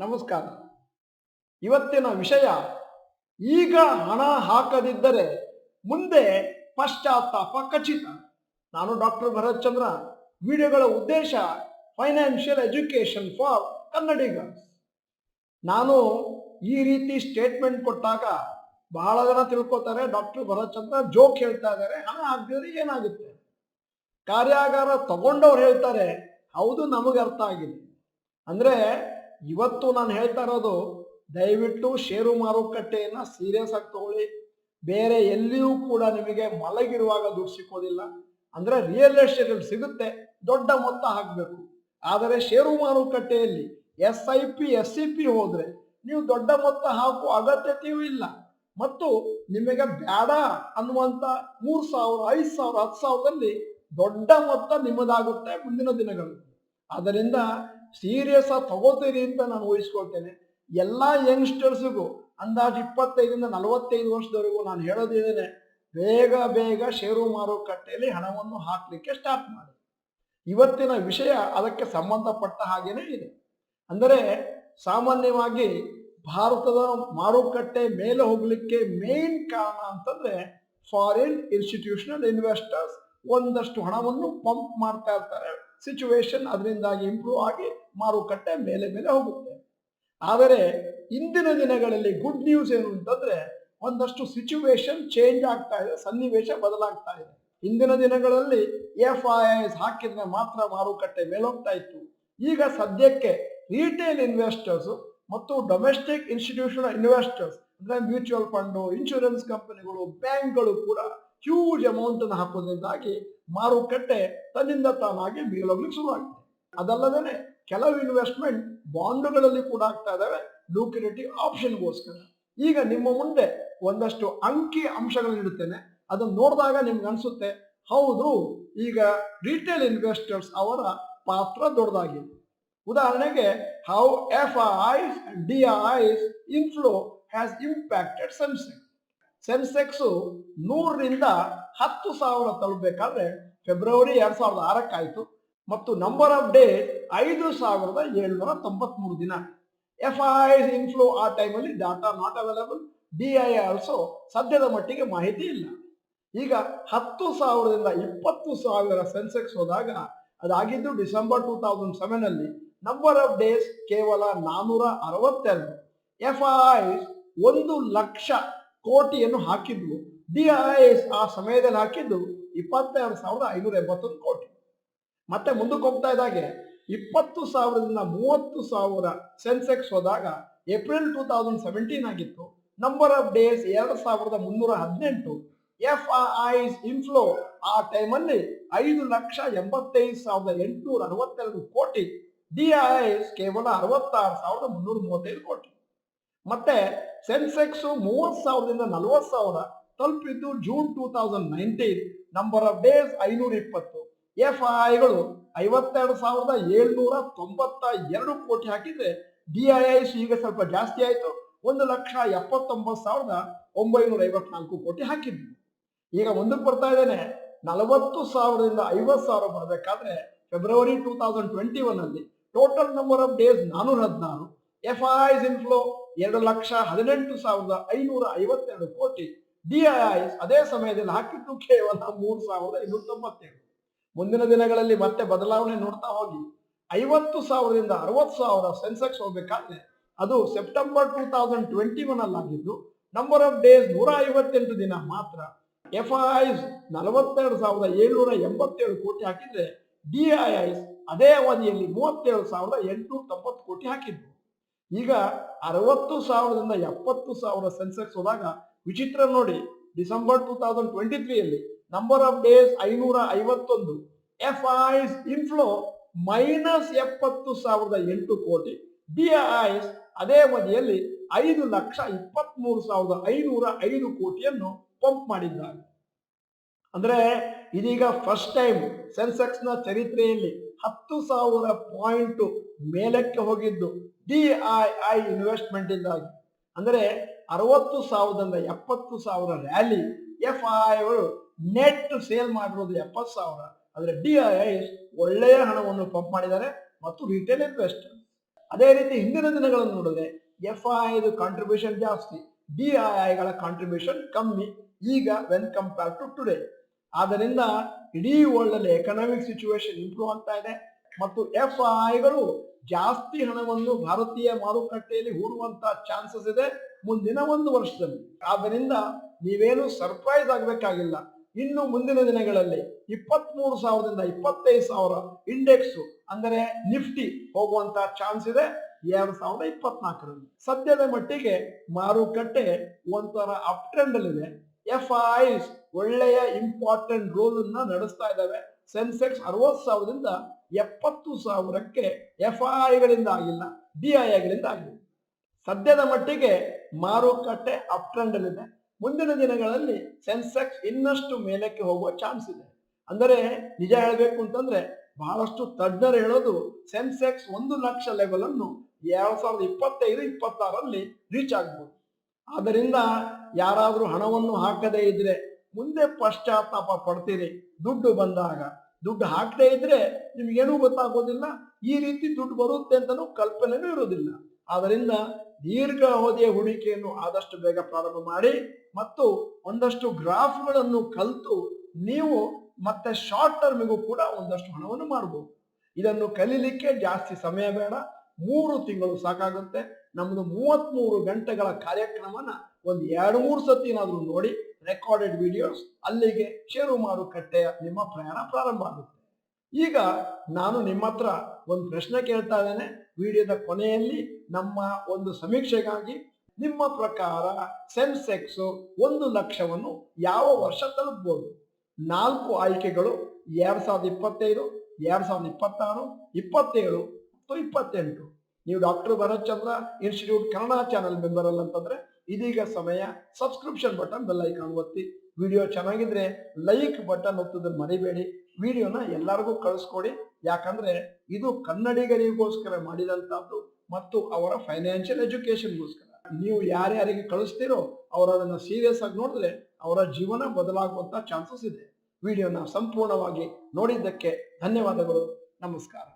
ನಮಸ್ಕಾರ. ಇವತ್ತಿನ ವಿಷಯ, ಈಗ ಹಣ ಹಾಕದಿದ್ದರೆ ಮುಂದೆ ಪಶ್ಚಾತ್ತಾಪ ಖಚಿತ. ನಾನು ಡಾಕ್ಟರ್ ಭರತ್ ಚಂದ್ರ. ವಿಡಿಯೋಗಳ ಉದ್ದೇಶ ಫೈನಾನ್ಷಿಯಲ್ ಎಜುಕೇಶನ್ ಫಾರ್ ಕನ್ನಡಿಗರ್ಸ್. ನಾನು ಈ ರೀತಿ ಸ್ಟೇಟ್ಮೆಂಟ್ ಕೊಟ್ಟಾಗ ಬಹಳ ಜನ ತಿಳ್ಕೊತಾರೆ ಡಾಕ್ಟರ್ ಭರತ್ ಚಂದ್ರ ಜೋಕ್ ಹೇಳ್ತಾ ಇದ್ದಾರೆ, ಹಣ ಹಾಕಿದ್ರೆ ಏನಾಗುತ್ತೆ. ಕಾರ್ಯಾಗಾರ ತಗೊಂಡವ್ರು ಹೇಳ್ತಾರೆ, ಹೌದು ನಮಗೆ ಅರ್ಥ ಆಗಿದೆ. ಅಂದ್ರೆ ಇವತ್ತು ನಾನು ಹೇಳ್ತಾ ಇರೋದು, ದಯವಿಟ್ಟು ಷೇರು ಮಾರುಕಟ್ಟೆಯನ್ನ ಸೀರಿಯಸ್ ಆಗಿ ತಗೊಳ್ಳಿ. ಬೇರೆ ಎಲ್ಲಿಯೂ ಕೂಡ ನಿಮಗೆ ಮಲಗಿರುವಾಗ ದುಡ್ಡು ಸಿಕ್ಕೋದಿಲ್ಲ. ಅಂದ್ರೆ ರಿಯಲ್ ಎಸ್ಟೇಟ್ ಸಿಗುತ್ತೆ, ದೊಡ್ಡ ಮೊತ್ತ ಹಾಕಬೇಕು. ಆದರೆ ಷೇರು ಮಾರುಕಟ್ಟೆಯಲ್ಲಿ SIP SCP ಹೋದ್ರೆ ನೀವು ದೊಡ್ಡ ಮೊತ್ತ ಹಾಕುವ ಅಗತ್ಯತೆಯೂ ಇಲ್ಲ. ಮತ್ತು ನಿಮಗೆ ಬೇಡ ಅನ್ನುವಂತ 3,000, 5,000, 10,000ದಲ್ಲಿ ದೊಡ್ಡ ಮೊತ್ತ ನಿಮ್ಮದಾಗುತ್ತೆ ಮುಂದಿನ ದಿನಗಳು. ಆದ್ದರಿಂದ ಸೀರಿಯಸ್ ಆಗಿ ತಗೋತೀರಿ ಅಂತ ನಾನು ಊಹಿಸ್ಕೊಳ್ತೇನೆ. ಎಲ್ಲ ಯಂಗ್ಸ್ಟರ್ಸ್ಗೂ ಅಂದಾಜು 25ರಿಂದ 45 ವರ್ಷದವರೆಗೂ ನಾನು ಹೇಳೋದೇನೆ, ಬೇಗ ಬೇಗ ಷೇರು ಮಾರುಕಟ್ಟೆಯಲ್ಲಿ ಹಣವನ್ನು ಹಾಕಲಿಕ್ಕೆ ಸ್ಟಾರ್ಟ್ ಮಾಡಿ. ಇವತ್ತಿನ ವಿಷಯ ಅದಕ್ಕೆ ಸಂಬಂಧಪಟ್ಟ ಹಾಗೇನೆ ಇದೆ. ಅಂದರೆ ಸಾಮಾನ್ಯವಾಗಿ ಭಾರತದ ಮಾರುಕಟ್ಟೆ ಮೇಲೆ ಹೋಗ್ಲಿಕ್ಕೆ ಮೇನ್ ಕಾರಣ ಅಂತಂದ್ರೆ ಫಾರಿನ್ ಇನ್ಸ್ಟಿಟ್ಯೂಷನಲ್ ಇನ್ವೆಸ್ಟರ್ಸ್ ಒಂದಷ್ಟು ಹಣವನ್ನು ಪಂಪ್ ಮಾಡ್ತಾ ಇರ್ತಾರೆ. ಸಿಚುವೇಶನ್ ಅದರಿಂದಾಗಿ ಇಂಪ್ರೂವ್ ಆಗಿ ಮಾರುಕಟ್ಟೆ ಮೇಲೆ ಮೇಲೆ ಹೋಗುತ್ತೆ. ಆದರೆ ಇಂದಿನ ದಿನಗಳಲ್ಲಿ ಗುಡ್ ನ್ಯೂಸ್ ಏನು ಅಂತಂದ್ರೆ, ಒಂದಷ್ಟು ಸಿಚುವೇಶನ್ ಚೇಂಜ್ ಆಗ್ತಾ ಇದೆ, ಸನ್ನಿವೇಶ ಬದಲಾಗ್ತಾ ಇದೆ. ಇಂದಿನ ದಿನಗಳಲ್ಲಿ FIIs ಹಾಕಿದ್ರೆ ಮಾತ್ರ ಮಾರುಕಟ್ಟೆ ಮೇಲೋಗ್ತಾ ಇತ್ತು. ಈಗ ಸದ್ಯಕ್ಕೆ ರಿಟೇಲ್ ಇನ್ವೆಸ್ಟರ್ಸ್ ಮತ್ತು ಡೊಮೆಸ್ಟಿಕ್ ಇನ್ಸ್ಟಿಟ್ಯೂಷನಲ್ ಇನ್ವೆಸ್ಟರ್ಸ್ ಅಂದ್ರೆ ಮ್ಯೂಚುವಲ್ ಫಂಡು, ಇನ್ಶೂರೆನ್ಸ್ ಕಂಪನಿಗಳು, ಬ್ಯಾಂಕ್ಗಳು ಕೂಡ ಹ್ಯೂಜ್ ಅಮೌಂಟ್ ಅನ್ನು ಹಾಕೋದ್ರಿಂದಾಗಿ ಮಾರುಕಟ್ಟೆ ತನ್ನಿಂದ ತಾನಾಗಿ ಮೇಲೋಗ್ಲಿಕ್ಕೆ ಶುರುವಾಗಿದೆ. ಅದಲ್ಲದೆ ಕೆಲವು ಇನ್ವೆಸ್ಟ್ಮೆಂಟ್ ಬಾಂಡ್ಗಳಲ್ಲಿ ಕೂಡ ಆಗ್ತಾ ಇದಾವೆ, ಲೂಕ್ರೇಟಿವ್ ಆಪ್ಷನ್ಗೋಸ್ಕರ. ಈಗ ನಿಮ್ಮ ಮುಂದೆ ಒಂದಷ್ಟು ಅಂಕಿ ಅಂಶಗಳನ್ನು ಇಡುತ್ತೇನೆ, ಅದನ್ನು ನೋಡಿದಾಗ ನಿಮ್ಗೆ ಅನ್ಸುತ್ತೆ, ಹೌದು ಈಗ ರಿಟೇಲ್ ಇನ್ವೆಸ್ಟರ್ಸ್ ಅವರ ಪಾತ್ರ ದೊಡ್ಡದಾಗಿದೆ. ಉದಾಹರಣೆಗೆ, how FIIs and DIIs inflow has impacted Sensex. Sensex 100ರಿಂದ 10,000 ತಲುಪಬೇಕಾದ್ರೆ ಫೆಬ್ರವರಿ 2006 ಆಯಿತು. ಮತ್ತು ನಂಬರ್ ಆಫ್ ಡೇ 5,793 ದಿನ. FIIs ಇನ್ಫ್ಲೋ ಆ ಟೈಮಲ್ಲಿ data not available. DII also ಸದ್ಯದ ಮಟ್ಟಿಗೆ ಮಾಹಿತಿ ಇಲ್ಲ. ಈಗ 10,000ರಿಂದ 20,000 ಸೆನ್ಸೆಕ್ಸ್ ಹೋದಾಗ ಅದಾಗಿದ್ದು ಡಿಸೆಂಬರ್ 2007 ಅಲ್ಲಿ. ನಂಬರ್ ಆಫ್ ಡೇಸ್ ಕೇವಲ 462. FIIs 1,00,000 ಕೋಟಿಯನ್ನು ಹಾಕಿದ್ವು. DIIs ಆ ಸಮಯದಲ್ಲಿ ಹಾಕಿದ್ದು 22,581 ಕೋಟಿ. ಮತ್ತೆ ಮುಂದಕ್ಕೆ ಹೋಗ್ತಾ ಇದ್ದಾಗೆ 20,000ದಿಂದ 30,000 ಸೆನ್ಸೆಕ್ಸ್ ಹೋದಾಗ ಏಪ್ರಿಲ್ 2017 ಆಗಿತ್ತು. Number of days 2,318. FIIs inflow ಆ ಟೈಮಲ್ಲಿ 5,85,862 ಕೋಟಿ. DIIs ಕೇವಲ 66,335 ಕೋಟಿ. ಮತ್ತೆ ಸೆನ್ಸೆಕ್ಸ್ 30,000ದಿಂದ 40,000 ತಲುಪಿದ್ದು ಜೂನ್ 2019. Number of days 520. FIIಗಳು 52,792 ಕೋಟಿ ಹಾಕಿದ್ರೆ DIIs ಈಗ ಸ್ವಲ್ಪ ಜಾಸ್ತಿ ಆಯಿತು, 1,79,954 ಕೋಟಿ ಹಾಕಿದ್ವಿ. ಈಗ ಮುಂದಕ್ಕೆ ಬರ್ತಾ ಇದ್ದೇನೆ, 40,000ರಿಂದ 50,000 ಬರಬೇಕಾದ್ರೆ ಫೆಬ್ರವರಿ 2021 ಅಲ್ಲಿ total number of days 416. FIIs inflow 2,18,552 ಕೋಟಿ. DIIs ಅದೇ ಸಮಯದಲ್ಲಿ ಹಾಕಿದ್ದು ಕೇವಲ 3,597. ಮುಂದಿನ ದಿನಗಳಲ್ಲಿ ಮತ್ತೆ ಬದಲಾವಣೆ ನೋಡ್ತಾ ಹೋಗಿ 50,000ರಿಂದ 60,000 ಸೆನ್ಸೆಕ್ಸ್ ಹೋಗ್ಬೇಕಾದ್ರೆ ಅದು ಸೆಪ್ಟೆಂಬರ್ 2021 ಅಲ್ಲಾಗಿದ್ದು ನಂಬರ್ ಆಫ್ ಡೇಸ್ 158 ದಿನ ಮಾತ್ರ. FIIs 42,787 ಕೋಟಿ ಹಾಕಿದ್ರೆ DIIs ಅದೇ ಅವಧಿಯಲ್ಲಿ 37,890 ಕೋಟಿ ಹಾಕಿದ್ರು. ಈಗ 60,000ದಿಂದ 70,000 ಸೆನ್ಸೆಕ್ಸ್ ಹೋದಾಗ ವಿಚಿತ್ರ ನೋಡಿ, ಡಿಸೆಂಬರ್ 2023 ಅಲ್ಲಿ number of days 551. FIIs inflow -70,008 ಕೋಟಿ. DIIs ಅದೇ ಅವಧಿಯಲ್ಲಿ 5,23,505 ಕೋಟಿಯನ್ನು ಪಂಪ್ ಮಾಡಿದ್ದಾರೆ. ಅಂದ್ರೆ ಇದೀಗ ಫಸ್ಟ್ ಟೈಮ್ ಸೆನ್ಸೆಕ್ಸ್ ನ ಚರಿತ್ರೆಯಲ್ಲಿ 10,000 ಪಾಯಿಂಟ್ ಮೇಲಕ್ಕೆ ಹೋಗಿದ್ದು DII ಇನ್ವೆಸ್ಟ್ಮೆಂಟ್ ಇಂದಾಗಿ. ಅಂದ್ರೆ 60,000ದಿಂದ 70,000 ರ್ಯಾಲಿ. FIIಗಳು ನೆಟ್ ಸೇಲ್ ಮಾಡಿರೋದು 70,000. ಆದರೆ DIIs ಒಳ್ಳೆಯ ಹಣವನ್ನು ಪಂಪ್ ಮಾಡಿದ್ದಾರೆ ಮತ್ತು ರಿಟೇಲ್ ಇನ್ವೆಸ್ಟರ್. ಅದೇ ರೀತಿ ಹಿಂದಿನ ದಿನಗಳನ್ನು ನೋಡಿದ್ರೆ FII ಕಾಂಟ್ರಿಬ್ಯೂಷನ್ ಜಾಸ್ತಿ, DIIಗಳ ಕಾಂಟ್ರಿಬ್ಯೂಷನ್ ಕಮ್ಮಿ ಈಗ ವೆನ್ ಕಂಪೇರ್ ಟು ಟುಡೇ. ಆದ್ದರಿಂದ ಇಡೀ ವರ್ಲ್ಡ್ ಅಲ್ಲಿ ಎಕನಾಮಿಕ್ ಸಿಚುವೇಶನ್ ಇಂಪ್ರೂವ್ ಆಗ್ತಾ ಇದೆ ಮತ್ತು FIIಗಳು ಜಾಸ್ತಿ ಹಣವನ್ನು ಭಾರತೀಯ ಮಾರುಕಟ್ಟೆಯಲ್ಲಿ ಹೂಡುವಂತ ಚಾನ್ಸಸ್ ಇದೆ ಮುಂದಿನ ಒಂದು ವರ್ಷದಲ್ಲಿ. ಆದ್ದರಿಂದ ನೀವೇನು ಸರ್ಪ್ರೈಸ್ ಆಗಬೇಕಾಗಿಲ್ಲ. ಇನ್ನು ಮುಂದಿನ ದಿನಗಳಲ್ಲಿ 23,000ದಿಂದ 25,000 ಇಂಡೆಕ್ಸ್ ಅಂದರೆ ನಿಫ್ಟಿ ಹೋಗುವಂತ ಚಾನ್ಸ್ ಇದೆ 2024ರಲ್ಲಿ. ಸದ್ಯದ ಮಟ್ಟಿಗೆ ಮಾರುಕಟ್ಟೆ ಒಂಥರ ಅಪ್ ಟ್ರೆಂಡ್ ಅಲ್ಲಿ ಇದೆ. FIIs ಒಳ್ಳೆಯ ಇಂಪಾರ್ಟೆಂಟ್ ರೋಲ್ ಅನ್ನ ನಡೆಸ್ತಾ ಇದ್ದಾವೆ. ಸೆನ್ಸೆಕ್ಸ್ 60,000ದಿಂದ 70,000ಕ್ಕೆ FIIಗಳಿಂದ ಆಗಿಲ್ಲ, DIIಗಳಿಂದ ಆಗಿದೆ. ಸದ್ಯದ ಮಟ್ಟಿಗೆ ಮಾರುಕಟ್ಟೆ ಅಪ್ ಟ್ರೆಂಡ್ ಅಲ್ಲಿದೆ. ಮುಂದಿನ ದಿನಗಳಲ್ಲಿ ಸೆನ್ಸೆಕ್ಸ್ ಇನ್ನಷ್ಟು ಮೇಲಕ್ಕೆ ಹೋಗುವ ಚಾನ್ಸ್ ಇದೆ. ಅಂದರೆ ನಿಜ ಹೇಳಬೇಕು ಅಂತಂದ್ರೆ ಬಹಳಷ್ಟು ತಜ್ಞರು ಹೇಳೋದು ಸೆನ್ಸೆಕ್ಸ್ 1 ಲಕ್ಷ ಲೆವೆಲ್ ಅನ್ನು 2025-26ರಲ್ಲಿ ರೀಚ್ ಆಗ್ಬೋದು. ಆದ್ದರಿಂದ ಯಾರಾದ್ರೂ ಹಣವನ್ನು ಹಾಕದೇ ಇದ್ರೆ ಮುಂದೆ ಪಶ್ಚಾತ್ತಾಪ ಪಡ್ತೀರಿ. ದುಡ್ಡು ಬಂದಾಗ ದುಡ್ಡು ಹಾಕದೇ ಇದ್ರೆ ನಿಮ್ಗೇನೂ ಗೊತ್ತಾಗೋದಿಲ್ಲ. ಈ ರೀತಿ ದುಡ್ಡು ಬರುತ್ತೆ ಅಂತನೂ ಕಲ್ಪನೆನೂ ಇರೋದಿಲ್ಲ. ಆದ್ದರಿಂದ ದೀರ್ಘ ಅವಧಿಯ ಹೂಡಿಕೆಯನ್ನು ಆದಷ್ಟು ಬೇಗ ಪ್ರಾರಂಭ ಮಾಡಿ ಮತ್ತು ಒಂದಷ್ಟು ಗ್ರಾಫ್ಗಳನ್ನು ಕಲಿತು ನೀವು ಮತ್ತೆ ಶಾರ್ಟ್ ಟರ್ಮಿಗೂ ಕೂಡ ಒಂದಷ್ಟು ಹಣವನ್ನು ಮಾಡಬಹುದು. ಇದನ್ನು ಕಲೀಲಿಕ್ಕೆ ಜಾಸ್ತಿ ಸಮಯ ಬೇಡ, 3 ತಿಂಗಳು ಸಾಕಾಗುತ್ತೆ. ನಮ್ದು 33 ಗಂಟೆಗಳ ಕಾರ್ಯಕ್ರಮನ ಒಂದು 2-3 ಸತಿನಾದ್ರೂ ನೋಡಿ, ರೆಕಾರ್ಡೆಡ್ ವಿಡಿಯೋಸ್, ಅಲ್ಲಿಗೆ ಷೇರು ಮಾರುಕಟ್ಟೆಯ ನಿಮ್ಮ ಪ್ರಯಾಣ ಪ್ರಾರಂಭ ಆಗುತ್ತೆ. ಈಗ ನಾನು ನಿಮ್ಮ ಹತ್ರ ಒಂದು ಪ್ರಶ್ನೆ ಕೇಳ್ತಾ ಇದ್ದೇನೆ. ವಿಡಿಯೋದ ಕೊನೆಯಲ್ಲಿ ನಮ್ಮ ಒಂದು ಸಮೀಕ್ಷೆಗಾಗಿ ನಿಮ್ಮ ಪ್ರಕಾರ ಸೆನ್ಸೆಕ್ಸ್ 1 ಲಕ್ಷವನ್ನು ಯಾವ ವರ್ಷ ತಲುಪಬಹುದು? 4 ಆಯ್ಕೆಗಳು 2025, 2026, 27 ಮತ್ತು 28. ನೀವು ಡಾಕ್ಟರ್ ಭರತ್ ಚಂದ್ರ ಇನ್ಸ್ಟಿಟ್ಯೂಟ್ ಕನ್ನಡ ಚಾನೆಲ್ ಮೆಂಬರ್ ಅಲ್ಲ ಅಂತಂದ್ರೆ ಇದೀಗ ಸಮಯ ಸಬ್ಸ್ಕ್ರಿಪ್ಷನ್ ಬಟನ್ ಬೆಲ್ ಐಕಾನ್ ಒತ್ತಿ. ವಿಡಿಯೋ ಚೆನ್ನಾಗಿದ್ರೆ ಲೈಕ್ ಬಟನ್ ಒತ್ತೋದನ್ನ ಮರಿಬೇಡಿ. ವಿಡಿಯೋನ ಎಲ್ಲರಿಗೂ ಕಳಿಸ್ಕೊಡಿ. ಯಾಕಂದ್ರೆ ಇದು ಕನ್ನಡಿಗರಿಗೋಸ್ಕರ ಮಾಡಿದಂತಹದ್ದು ಮತ್ತು ಅವರ ಫೈನಾನ್ಷಿಯಲ್ ಎಜುಕೇಶನ್ಗೋಸ್ಕರ. ನೀವು ಯಾರ್ಯಾರಿಗೆ ಕಳಿಸ್ತೀರೋ ಅವರು ಅದನ್ನ ಸೀರಿಯಸ್ ಆಗಿ ನೋಡಿದ್ರೆ ಅವರ ಜೀವನ ಬದಲಾಗುವಂತ ಚಾನ್ಸಸ್ ಇದೆ. ವಿಡಿಯೋನ ಸಂಪೂರ್ಣವಾಗಿ ನೋಡಿದ್ದಕ್ಕೆ ಧನ್ಯವಾದಗಳು. ನಮಸ್ಕಾರ.